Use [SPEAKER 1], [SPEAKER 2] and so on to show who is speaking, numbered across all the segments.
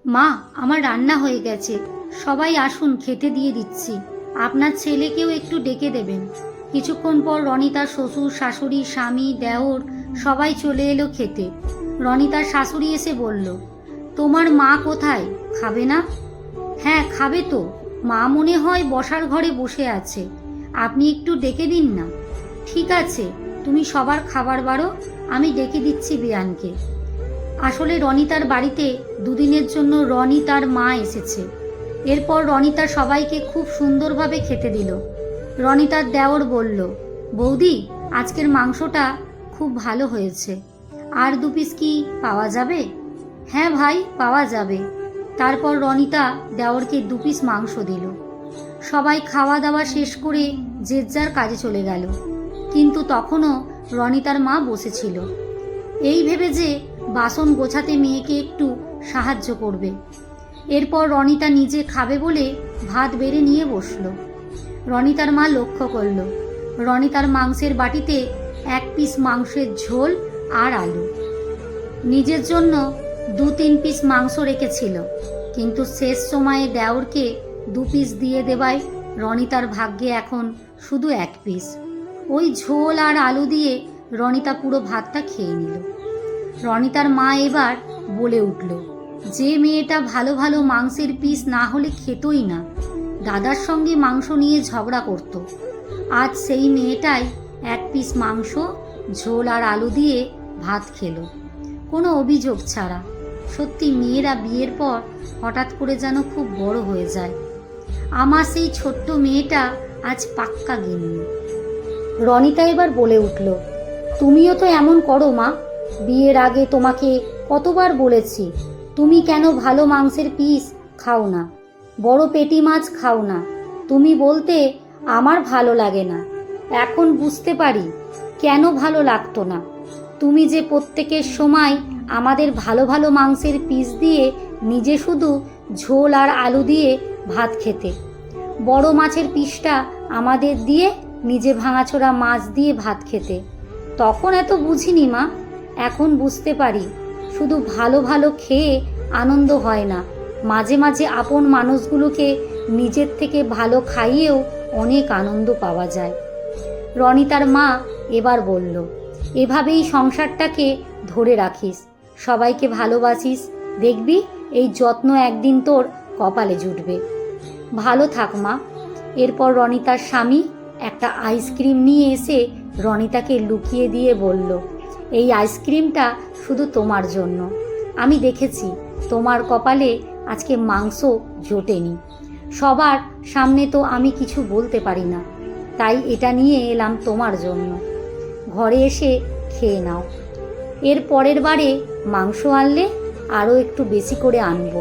[SPEAKER 1] মা, আমার রান্না হয়ে গেছে, সবাই আসুন, খেতে দিয়ে দিচ্ছি। আপনার ছেলেকেও একটু ডেকে দেবেন। কিছুক্ষণ পর রনিতার শ্বশুর, শাশুড়ি, স্বামী, দেওর সবাই চলে এলো খেতে। রনিতার শাশুড়ি এসে বলল, তোমার মা কোথায়, খাবে না? হ্যাঁ, খাবে তো। মা মনে হয় বসার ঘরে বসে আছে, আপনি একটু ডেকে দিন না। ঠিক আছে, তুমি সবার খাবার বাড়ো, আমি ডেকে দিচ্ছি বিয়ানকে। আসলে রনিতার বাড়িতে দুদিনের জন্য রনি তার মা এসেছে। এরপর রনিতা সবাইকে খুব সুন্দরভাবে খেতে দিল। রনিতার দেওর বলল, বৌদি, আজকের মাংসটা খুব ভালো হয়েছে, আর 2 পিস কি পাওয়া যাবে? হ্যাঁ ভাই, পাওয়া যাবে। তারপর রনিতা দেওরকে 2 পিস মাংস দিল। সবাই খাওয়া দাওয়া শেষ করে যে যার কাজে চলে গেল, কিন্তু তখনও রনিতার মা বসেছিল, এই ভেবে যে বাসন গোছাতে মেয়েকে একটু সাহায্য করবে। এরপর রনিতা নিজে খাবে বলে ভাত বেড়ে নিয়ে বসলো। রনিতার মা লক্ষ্য করল রনিতার মাংসের বাটিতে 1 পিস মাংসের ঝোল আর আলু। নিজের জন্য 2-3 পিস মাংস রেখেছিল, কিন্তু শেষ সময়ে দেওরকে 2 পিস দিয়ে দেওয়ায় রনিতার ভাগ্যে এখন শুধু 1 পিস। ওই ঝোল আর আলু দিয়ে রনিতা পুরো ভাতটা খেয়ে নিল। রনিতার মা এবার বলে উঠল, যে মেয়েটা ভালো ভালো মাংসের পিস না হলে খেতই না, দাদার সঙ্গে মাংস নিয়ে ঝগড়া করত, আজ সেই মেয়েটাই 1 পিস মাংস, ঝোল আর আলু দিয়ে ভাত খেলো, কোনো অভিযোগ ছাড়া। সত্যি মেয়েরা বিয়ের পর হঠাৎ করে যেন খুব বড় হয়ে যায়। আমার সেই ছোট্ট মেয়েটা আজ পাক্কা গিন্নি। রনিতা এবার বলে উঠল, তুমিও তো এমন করো মা। বিয়ের আগে তোমাকে কতবার বলেছি, তুমি কেন ভালো মাংসের পিস খাও না, বড় পেটি মাছ খাও না। তুমি বলতে আমার ভালো লাগে না, এখন বুঝতে পারি কেন ভালো লাগতো না। তুমি যে প্রত্যেকের সময় আমাদের ভালো ভালো মাংসের পিস দিয়ে নিজে শুধু ঝোল আর আলু দিয়ে ভাত খেতে, বড় মাছের পিসটা আমাদের দিয়ে নিজে ভাঙাচোরা মাছ দিয়ে ভাত খেতে। তখন এত বুঝিনি মা, এখন বুঝতে পারি শুধু ভালো ভালো খেয়ে আনন্দ হয় না, মাঝে মাঝে আপন মানুষগুলোকে নিজের থেকে ভালো খাইয়েও অনেক আনন্দ পাওয়া যায়। রনিতার মা এবার বলল, এভাবেই সংসারটাকে ধরে রাখিস, সবাইকে ভালোবাসিস, দেখবি এই যত্ন একদিন তোর কপালে জুটবে। ভালো থাক মা। এরপর রনিতার স্বামী একটা আইসক্রিম নিয়ে এসে রনিতাকে লুকিয়ে দিয়ে বলল, এই আইসক্রিমটা শুধু তোমার জন্য। আমি দেখেছি তোমার কপালে আজকে মাংস জোটেনি, সবার সামনে তো আমি কিছু বলতে পারি না, তাই এটা নিয়ে এলাম তোমার জন্য, ঘরে এসে খেয়ে নাও। এর পরের বারে মাংস আনলে আরও একটু বেশি করে আনবো।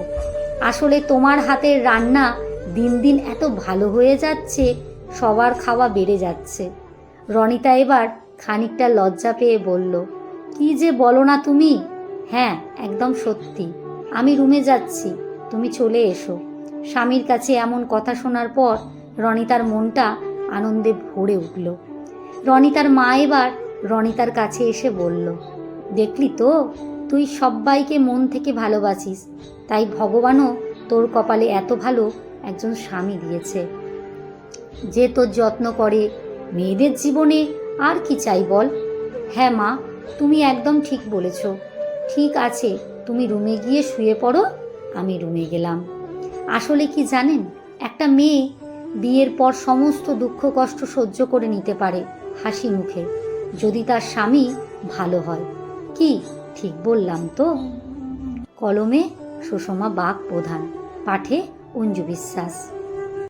[SPEAKER 1] আসলে তোমার হাতের রান্না দিন দিন এত ভালো হয়ে যাচ্ছে, সবার খাওয়া বেড়ে যাচ্ছে। রনিতা এবার খানিকটা লজ্জা পেয়ে বলল, কি যে বলো না তুমি। হ্যাঁ, একদম সত্যি, আমি রুমে যাচ্ছি, তুমি চলে এসো। স্বামীর কাছে এমন কথা শোনার পর রনিতার মনটা আনন্দে ভরে উঠল। রনিতার মা এবার রনিতার কাছে এসে বলল, দেখলি তো, তুই সবাইকে মন থেকে ভালোবাসিস, তাই ভগবানও তোর কপালে এত ভালো একজন স্বামী দিয়েছে, যে তোর যত্ন করে। মেয়েদের জীবনে আর কি চাই বল? হ্যাঁ মা, তুমি একদম ঠিক বলেছ। ঠিক আছে, তুমি রুমে গিয়ে শুয়ে পড়ো, আমি রুমে গেলাম। আসলে কি জানেন, একটা মেয়ে বিয়ের পর সমস্ত দুঃখ কষ্ট সহ্য করে নিতে পারে হাসি মুখে, যদি তার স্বামী ভালো হয়। কি ঠিক বললাম তো? কলমে সুষমা বাগ প্রধান, পাঠে অঞ্জু বিশ্বাস।